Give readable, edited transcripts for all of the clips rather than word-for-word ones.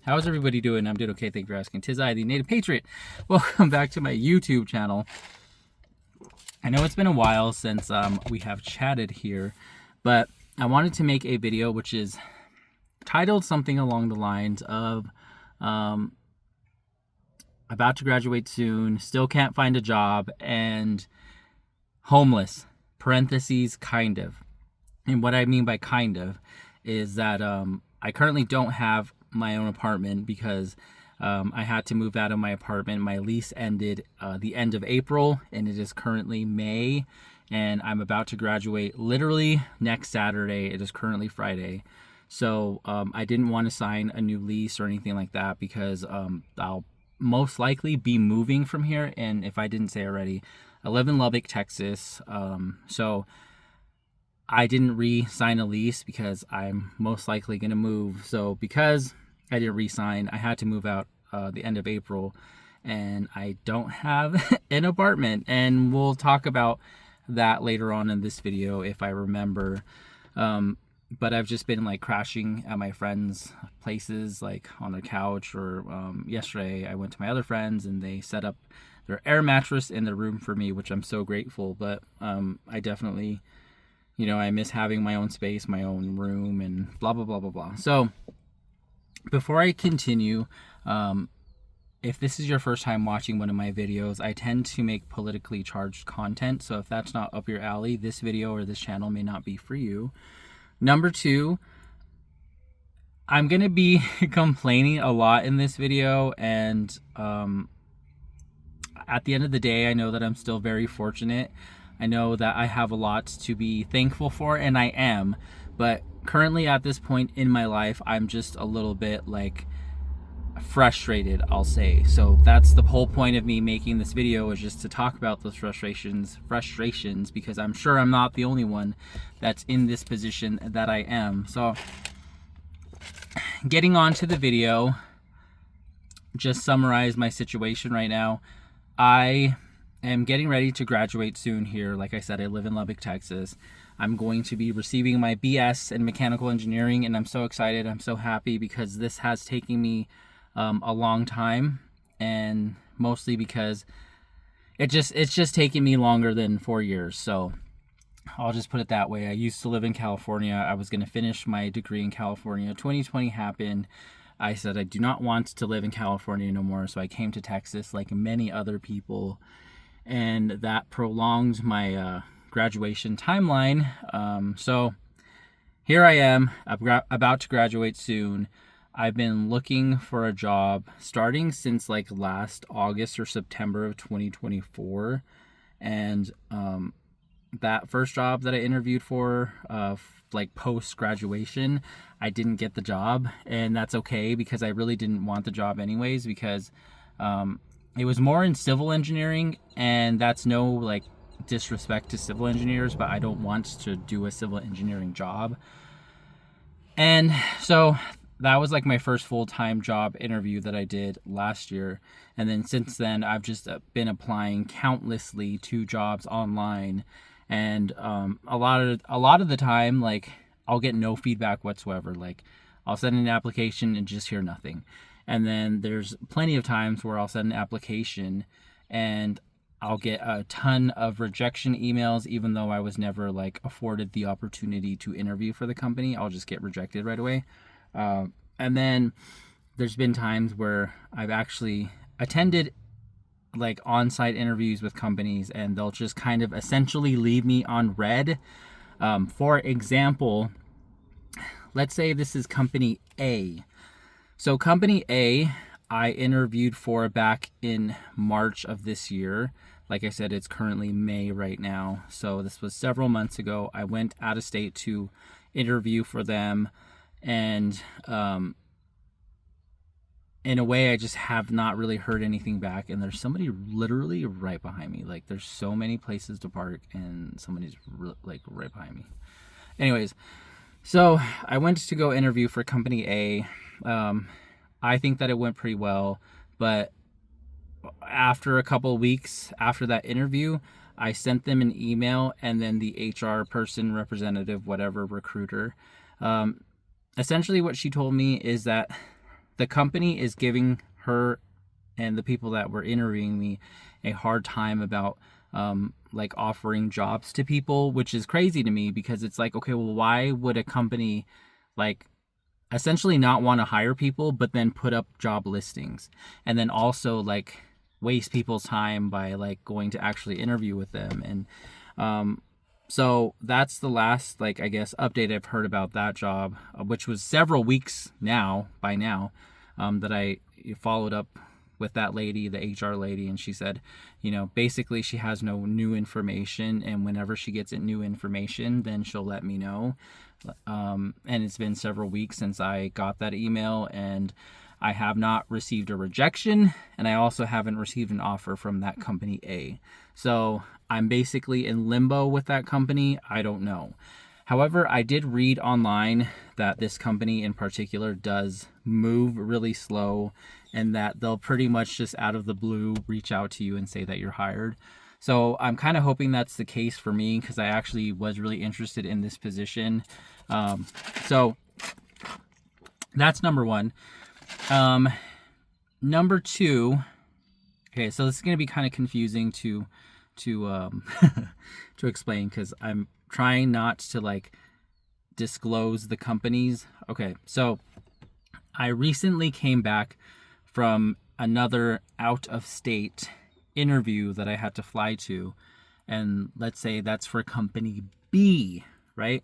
How's everybody doing? I'm doing okay. Thank you for asking. Tis I, the Native Patriot. Welcome back to my YouTube channel. I know it's been a while since we have chatted here, but I wanted to make a video which is titled something along the lines of about to graduate soon, still can't find a job, and homeless, parentheses, kind of. And what I mean by kind of is that I currently don't have my own apartment because I had to move out of my apartment. My lease ended the end of April, and it is currently May, and I'm about to graduate literally next Saturday. It is currently Friday. So I didn't want to sign a new lease or anything like that because I'll most likely be moving from here. And if I didn't say already, I live in Lubbock, Texas. So I didn't re-sign a lease because I'm most likely going to move. So because I didn't re-sign, I had to move out the end of April, and I don't have an apartment. And we'll talk about that later on in this video if I remember. But I've just been like crashing at my friends' places, like on their couch, or yesterday I went to my other friends and they set up their air mattress in their room for me, which I'm so grateful. But I definitely, I miss having my own space, my own room, and blah, blah, blah, blah, blah. So before I continue, if this is your first time watching one of my videos, I tend to make politically charged content. So if that's not up your alley, this video or this channel may not be for you. Number two, I'm going to be complaining a lot in this video, and at the end of the day, I know that I'm still very fortunate. I know that I have a lot to be thankful for, and I am, but currently at this point in my life, I'm just a little bit like frustrated, I'll say. So that's the whole point of me making this video, is just to talk about those frustrations, because I'm sure I'm not the only one that's in this position that I am. So getting on to the video, just summarize my situation right now. I am getting ready to graduate soon here. Like I said, I live in Lubbock, Texas. I'm going to be receiving my BS in mechanical engineering, and I'm so excited. I'm so happy because this has taken me a long time, and mostly because it's just taken me longer than 4 years. So I'll just put it that way. I used to live in California. I was going to finish my degree in California. 2020 happened. I said I do not want to live in California no more, so I came to Texas like many other people, and that prolonged my graduation timeline. So here I am, about to graduate soon. I've been looking for a job starting since like last August or September of 2024. And that first job that I interviewed for, like post-graduation, I didn't get the job. And that's okay, because I really didn't want the job anyways, because it was more in civil engineering, and that's no like disrespect to civil engineers, but I don't want to do a civil engineering job. And so that was like my first full-time job interview that I did last year. And then since then, I've just been applying countlessly to jobs online. And a lot of the time, like, I'll get no feedback whatsoever. Like, I'll send an application and just hear nothing. And then there's plenty of times where I'll send an application and I'll get a ton of rejection emails, even though I was never like afforded the opportunity to interview for the company. I'll just get rejected right away. And then there's been times where I've actually attended like on-site interviews with companies, and they'll just kind of essentially leave me on red. For example, let's say this is company A. So company A, I interviewed for back in March of this year. Like I said, it's currently May right now. So this was several months ago. I went out of state to interview for them. And in a way, I just have not really heard anything back. And there's somebody literally right behind me. Like, there's so many places to park, and somebody's like right behind me. Anyways, so I went to go interview for company A. I think that it went pretty well, but after a couple of weeks after that interview, I sent them an email, and then the HR person, representative, whatever, recruiter, essentially what she told me is that the company is giving her and the people that were interviewing me a hard time about like offering jobs to people, which is crazy to me because it's like, okay, well, why would a company like essentially not want to hire people, but then put up job listings and then also like waste people's time by like going to actually interview with them? And so that's the last, like, I guess, update I've heard about that job, which was several weeks by now, that I followed up with that lady, the HR lady, and she said, basically she has no new information, and whenever she gets new information, then she'll let me know. And it's been several weeks since I got that email, and I have not received a rejection, and I also haven't received an offer from that company A. So I'm basically in limbo with that company. I don't know. However, I did read online that this company in particular does move really slow, and that they'll pretty much just out of the blue reach out to you and say that you're hired. So I'm kind of hoping that's the case for me, because I actually was really interested in this position. So that's number one. Number two, okay, so this is going to be kind of confusing to to explain, because I'm trying not to like disclose the companies. Okay, so I recently came back from another out of state interview that I had to fly to, and let's say that's for company B, right?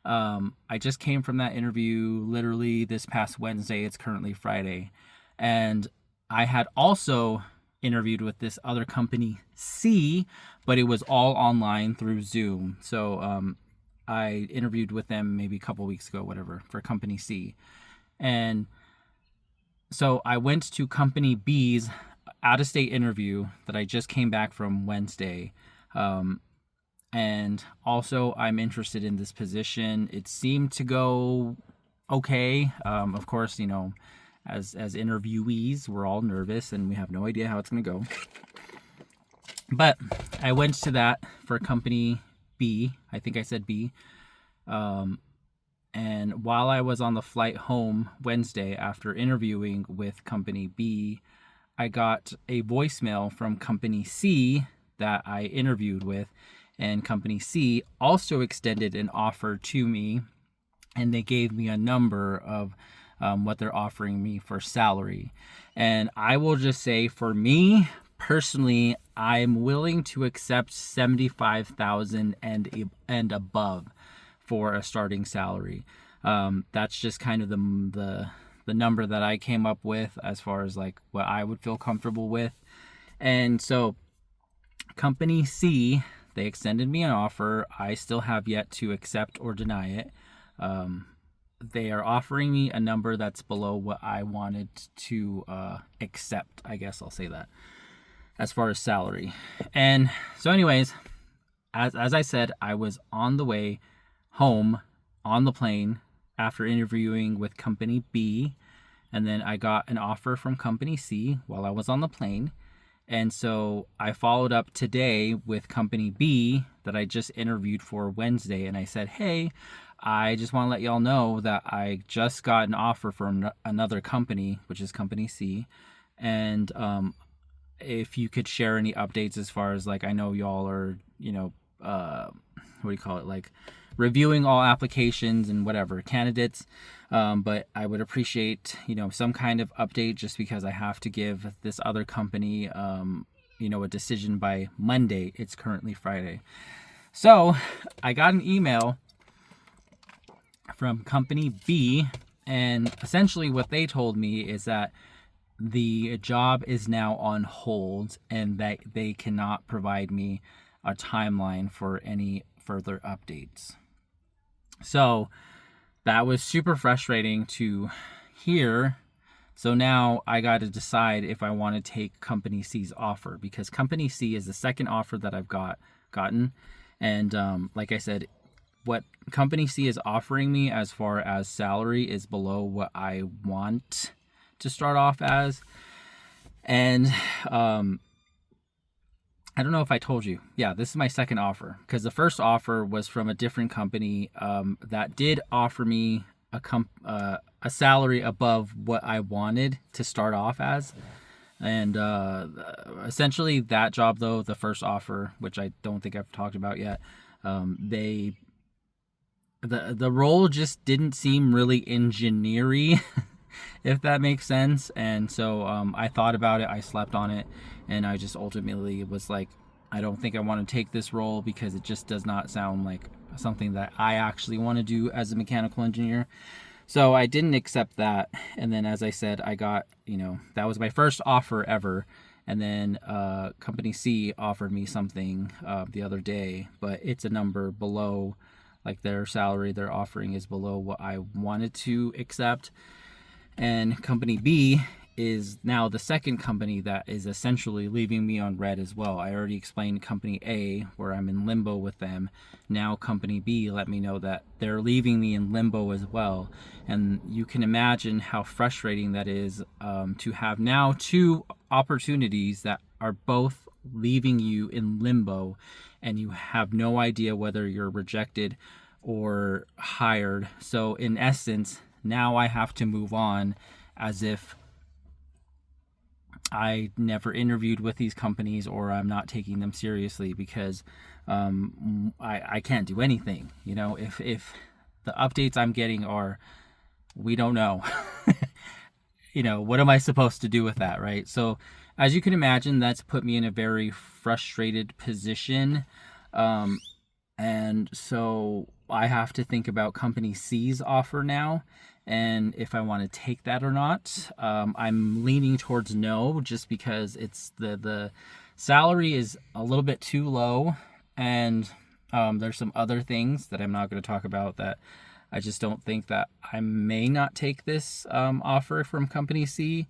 I just came from that interview literally this past Wednesday. It's currently Friday, and I had also interviewed with this other company C, but it was all online through Zoom. So I interviewed with them maybe a couple weeks ago, whatever, for company C. And so I went to company B's out-of-state interview that I just came back from Wednesday. And also I'm interested in this position. It seemed to go okay. Of course, as interviewees, we're all nervous and we have no idea how it's going to go. But I went to that for company B. I think I said B. And while I was on the flight home Wednesday after interviewing with company B, I got a voicemail from company C that I interviewed with, and company C also extended an offer to me, and they gave me a number of what they're offering me for salary. And I will just say, for me personally, I'm willing to accept $75,000 and above for a starting salary. That's just kind of the number that I came up with as far as like what I would feel comfortable with. And so company C, they extended me an offer. I still have yet to accept or deny it. They are offering me a number that's below what I wanted to accept, I guess I'll say that, as far as salary. And so anyways, as I said, I was on the way home on the plane after interviewing with company B, and then I got an offer from company C while I was on the plane. And so I followed up today with company B that I just interviewed for Wednesday, and I said, hey, I just want to let y'all know that I just got an offer from another company, which is company C, and if you could share any updates as far as like, I know y'all are, what do you call it, like reviewing all applications and whatever candidates, but I would appreciate some kind of update, just because I have to give this other company a decision by Monday. It's currently Friday. So I got an email from company B, and essentially what they told me is that the job is now on hold and that they cannot provide me a timeline for any further updates. So that was super frustrating to hear. So now I got to decide if I want to take company C's offer, because company C is the second offer that I've gotten. And like I said, what company C is offering me as far as salary is below what I want to start off as. And I don't know if I told you. Yeah, this is my second offer, because the first offer was from a different company that did offer me a a salary above what I wanted to start off as. And essentially that job, though, the first offer, which I don't think I've talked about yet, the role just didn't seem really engineery, if that makes sense. And so I thought about it, I slept on it, and I just ultimately was like, I don't think I want to take this role because it just does not sound like something that I actually want to do as a mechanical engineer. So I didn't accept that. And then, as I said, I got, that was my first offer ever. And then Company C offered me something the other day, but it's a number below, like their salary they're offering is below what I wanted to accept. And Company B is now the second company that is essentially leaving me on red as well. I already explained Company A, where I'm in limbo with them. Now Company B let me know that they're leaving me in limbo as well. And you can imagine how frustrating that is, to have now two opportunities that are both leaving you in limbo, and you have no idea whether you're rejected or hired. So in essence, now I have to move on as if I never interviewed with these companies, or I'm not taking them seriously, because I can't do anything. If the updates I'm getting are, we don't know, what am I supposed to do with that, right? So as you can imagine, that's put me in a very frustrated position. And so I have to think about Company C's offer now, and if I want to take that or not. I'm leaning towards no, just because it's the salary is a little bit too low, and there's some other things that I'm not going to talk about that I just don't think that I may not take this offer from Company C,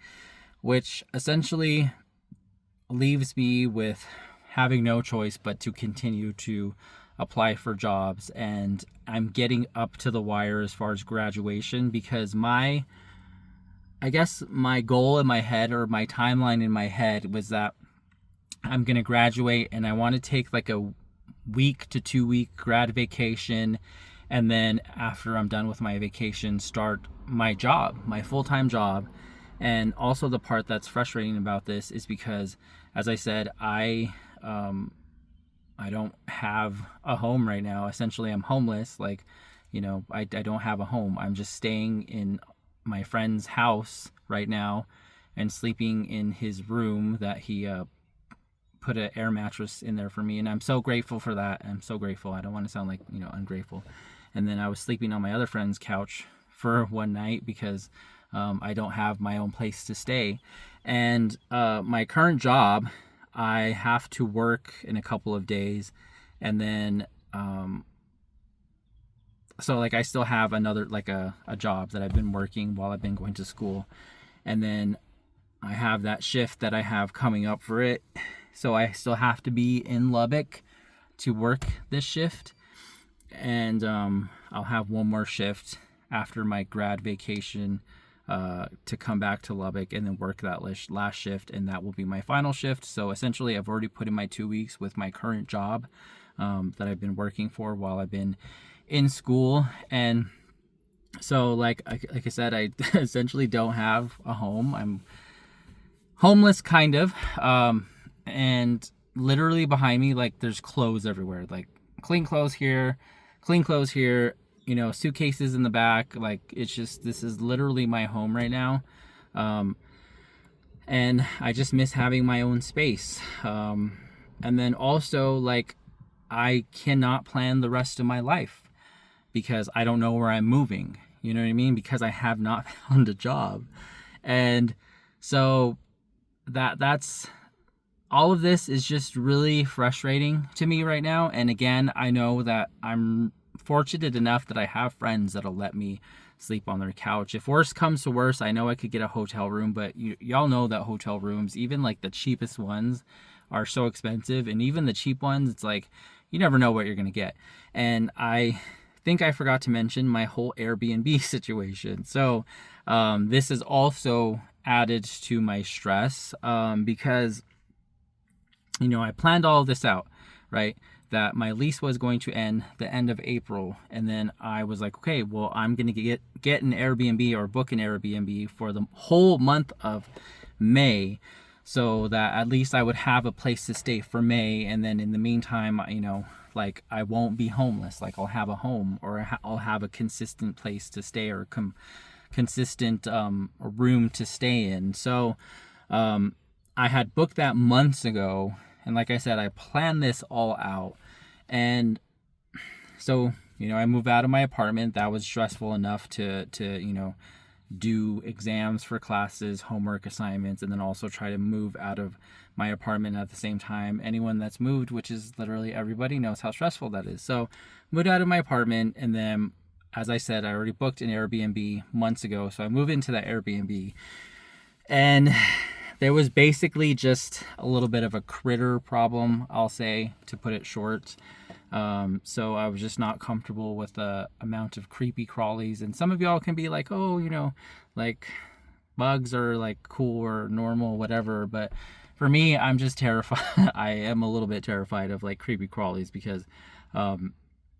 which essentially leaves me with having no choice but to continue to apply for jobs. And I'm getting up to the wire as far as graduation, because I guess my goal in my head, or my timeline in my head, was that I'm going to graduate and I want to take like a week to 2 week grad vacation, and then after I'm done with my vacation, start my job, my full-time job. And also the part that's frustrating about this is because, as I said, I don't have a home right now. Essentially, I'm homeless. I don't have a home. I'm just staying in my friend's house right now and sleeping in his room that he put an air mattress in there for me. And I'm so grateful for that. I'm so grateful. I don't want to sound like, ungrateful. And then I was sleeping on my other friend's couch for one night because I don't have my own place to stay. And my current job, I have to work in a couple of days, and then so I still have another a job that I've been working while I've been going to school, and then I have that shift that I have coming up for it, so I still have to be in Lubbock to work this shift. And I'll have one more shift after my grad vacation to come back to Lubbock and then work that last shift, and that will be my final shift. So essentially, I've already put in my 2 weeks with my current job that I've been working for while I've been in school. And so like I said, I essentially don't have a home. I'm homeless, kind of. And literally behind me, there's clothes everywhere, clean clothes here, suitcases in the back. This is literally my home right now. And I just miss having my own space. And then also, I cannot plan the rest of my life because I don't know where I'm moving. You know what I mean? Because I have not found a job. And so that's all of this is just really frustrating to me right now. And again, I know that I'm fortunate enough that I have friends that'll let me sleep on their couch. If worse comes to worse, I know I could get a hotel room, but y'all know that hotel rooms, even the cheapest ones, are so expensive. And even the cheap ones, it's you never know what you're gonna get. And I think I forgot to mention my whole Airbnb situation. So this is also added to my stress, because I planned all of this out, right? that my lease was going to end the end of April. And then I was like, okay, well, I'm going to get an Airbnb or book an Airbnb for the whole month of May, so that at least I would have a place to stay for May. And then in the meantime, you know, like I won't be homeless. Like I'll have a home, or I'll have a consistent place to stay, or consistent room to stay in. So I had booked that months ago. And like I said, I planned this all out. And so, you know, I moved out of my apartment. That was stressful enough to you know, do exams for classes, homework assignments, and then also try to move out of my apartment at the same time. Anyone that's moved, which is literally everybody, knows how stressful that is. So moved out of my apartment, and then, as I said, I already booked an Airbnb months ago. So I moved into that Airbnb, and there was basically just a little bit of a critter problem, I'll say, to put it short. So I was just not comfortable with the amount of creepy crawlies. And some of y'all can be like, oh, you know, like bugs are like cool or normal, whatever. But for me, I'm just terrified. I am a little bit terrified of like creepy crawlies, because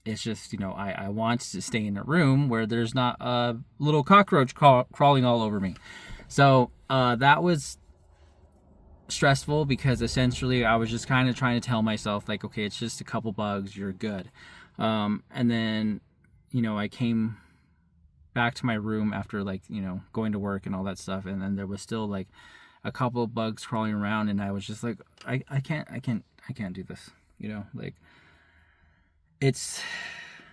it's just, you know, I want to stay in a room where there's not a little cockroach crawling all over me. So that was stressful, because essentially I was just kind of trying to tell myself like, okay, it's just a couple bugs, you're good. And then, you know, I came back to my room after, like, you know, going to work and all that stuff, and then there was still like a couple of bugs crawling around, and I was just like, I can't do this, you know, like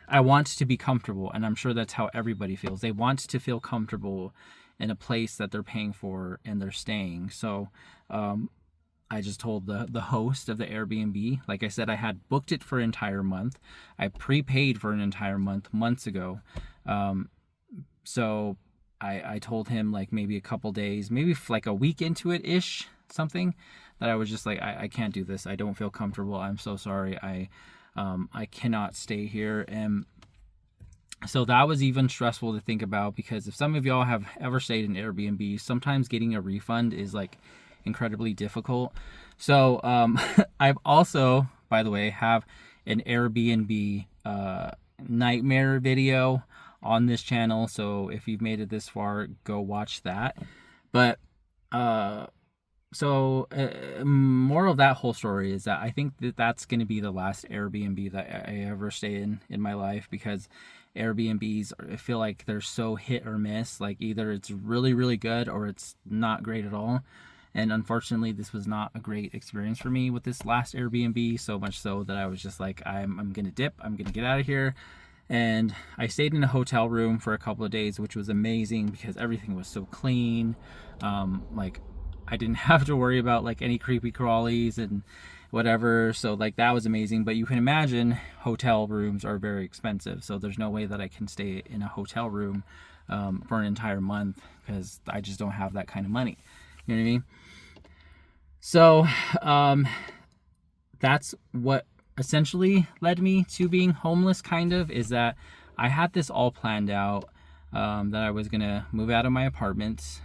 I want to be comfortable, and I'm sure that's how everybody feels. They want to feel comfortable in a place that they're paying for and they're staying. So I just told the host of the Airbnb, like I said, I had booked it for an entire month. I prepaid for an entire month months ago. So I told him, like, maybe a couple days, maybe like a week into it ish, something, that I was just like, I can't do this. I don't feel comfortable. I'm so sorry. I cannot stay here. And so that was even stressful to think about, because if some of y'all have ever stayed in Airbnb, sometimes getting a refund is like incredibly difficult. So I've also, by the way, have an Airbnb nightmare video on this channel. So if you've made it this far, go watch that. But moral of that whole story is that I think that that's going to be the last Airbnb that I ever stay in my life, because Airbnbs, I feel like they're so hit or miss. Like either it's really, really good or it's not great at all. And unfortunately, this was not a great experience for me with this last Airbnb, so much so that I was just like, I'm going to dip. I'm going to get out of here. And I stayed in a hotel room for a couple of days, which was amazing because everything was so clean. Like I didn't have to worry about like any creepy crawlies and whatever. So like that was amazing. But you can imagine hotel rooms are very expensive. So there's no way that I can stay in a hotel room for an entire month, because I just don't have that kind of money. You know what I mean? So that's what essentially led me to being homeless, kind of, is that I had this all planned out, that I was going to move out of my apartment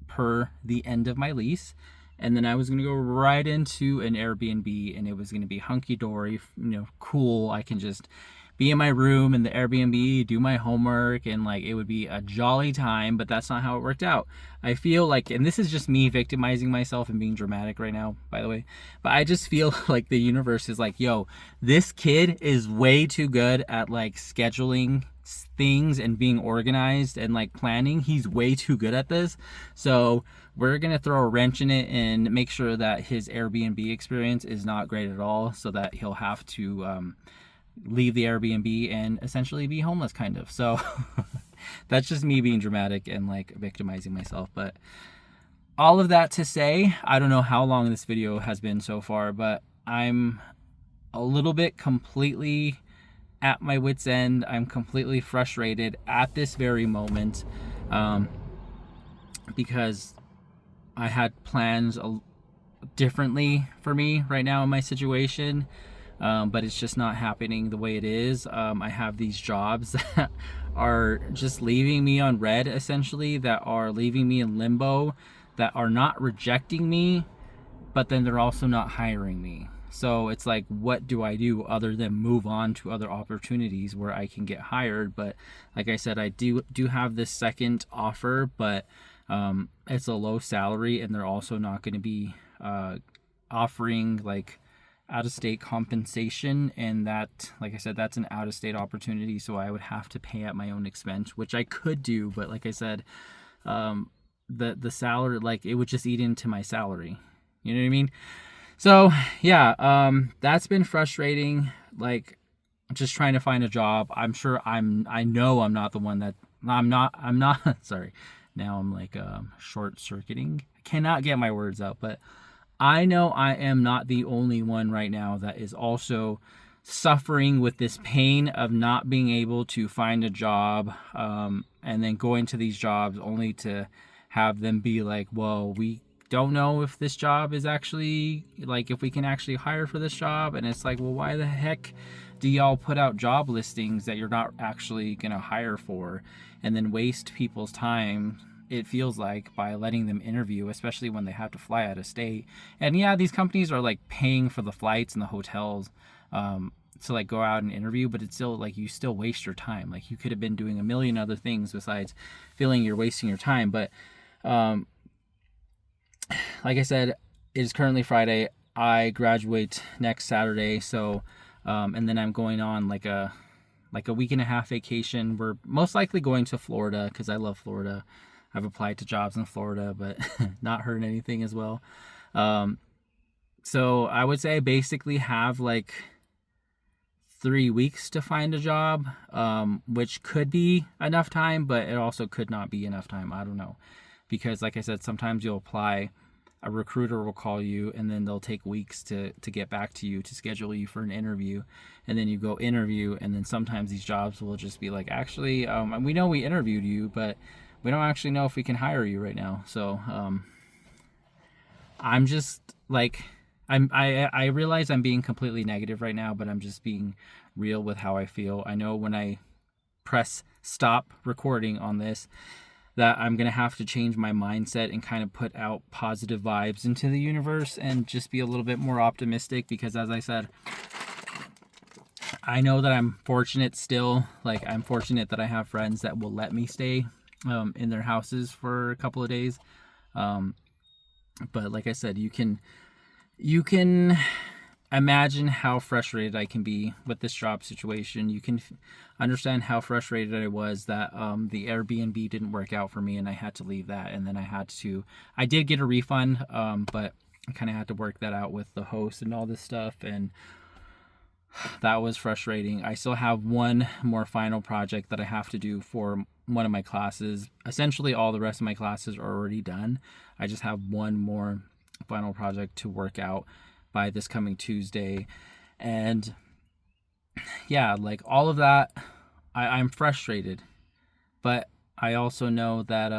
per the end of my lease. And then I was going to go right into an Airbnb, and it was going to be hunky-dory, you know, cool. I can just be in my room in the Airbnb, do my homework, and like it would be a jolly time. But that's not how it worked out. I feel like, and this is just me victimizing myself and being dramatic right now, by the way, but I just feel like the universe is like, yo, this kid is way too good at like scheduling things and being organized and like planning. He's way too good at this. So we're going to throw a wrench in it and make sure that his Airbnb experience is not great at all, so that he'll have to leave the Airbnb and essentially be homeless, kind of. So that's just me being dramatic and like victimizing myself. But all of that to say, I don't know how long this video has been so far, but I'm a little bit completely at my wit's end. I'm completely frustrated at this very moment, because I had plans differently for me right now in my situation. But it's just not happening the way it is. I have these jobs that are just leaving me on red, essentially, that are leaving me in limbo, that are not rejecting me, but then they're also not hiring me. So it's like, what do I do other than move on to other opportunities where I can get hired? But like I said, I do have this second offer, but it's a low salary, and they're also not going to be offering like out of state compensation, and that, like I said, that's an out of state opportunity, so I would have to pay at my own expense, which I could do, but like I said, the salary, like, it would just eat into my salary. You know what I mean? So yeah, that's been frustrating. Like, just trying to find a job. I know I'm not the one that I'm not sorry. Now I'm like short circuiting. I cannot get my words out, but I know I am not the only one right now that is also suffering with this pain of not being able to find a job, and then going to these jobs only to have them be like, well, we don't know if this job is actually, like, if we can actually hire for this job. And it's like, well, why the heck do y'all put out job listings that you're not actually going to hire for, and then waste people's time, it feels like, by letting them interview, especially when they have to fly out of state. And yeah, these companies are like paying for the flights and the hotels to like go out and interview, but it's still like, you still waste your time. Like, you could have been doing a million other things besides feeling you're wasting your time. But like I said, it is currently Friday. I graduate next Saturday, so and then I'm going on like a week and a half vacation. We're most likely going to Florida because I love Florida. I've applied to jobs in Florida, but not heard anything as well. So I would say I basically have like 3 weeks to find a job, which could be enough time, but it also could not be enough time. I don't know. Because like I said, sometimes you'll apply, a recruiter will call you, and then they'll take weeks to get back to you to schedule you for an interview. And then you go interview, and then sometimes these jobs will just be like, actually, we know we interviewed you, but we don't actually know if we can hire you right now. So I'm just like, I realize I'm being completely negative right now, but I'm just being real with how I feel. I know when I press stop recording on this, that I'm going to have to change my mindset and kind of put out positive vibes into the universe and just be a little bit more optimistic, because as I said, I know that I'm fortunate still. Like, I'm fortunate that I have friends that will let me stay in their houses for a couple of days. But like I said, you can imagine how frustrated I can be with this job situation. You can understand how frustrated I was that the Airbnb didn't work out for me, and I had to leave that. And then I did get a refund, but I kind of had to work that out with the host and all this stuff, and that was frustrating. I still have one more final project that I have to do for one of my classes. Essentially, all the rest of my classes are already done. I just have one more final project to work out by this coming Tuesday. And yeah, like, all of that, I'm frustrated, but I also know that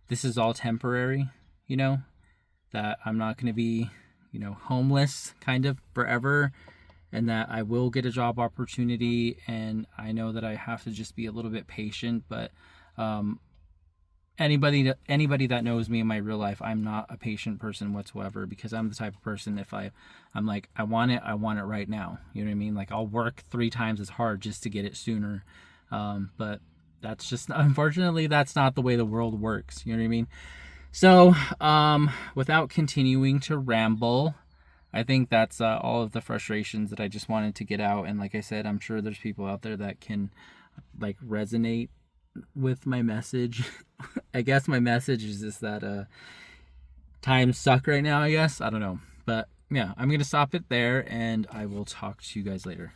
this is all temporary, that I'm not going to be, homeless kind of forever, and that I will get a job opportunity. And I know that I have to just be a little bit patient, but anybody that knows me in my real life, I'm not a patient person whatsoever, because I'm the type of person, if I'm like, I want it right now. You know what I mean? Like, I'll work 3 times as hard just to get it sooner. But that's just, unfortunately, that's not the way the world works. You know what I mean? So, without continuing to ramble, I think that's all of the frustrations that I just wanted to get out. And like I said, I'm sure there's people out there that can like resonate with my message. I guess my message is just that times suck right now, I guess. I don't know. But yeah, I'm going to stop it there, and I will talk to you guys later.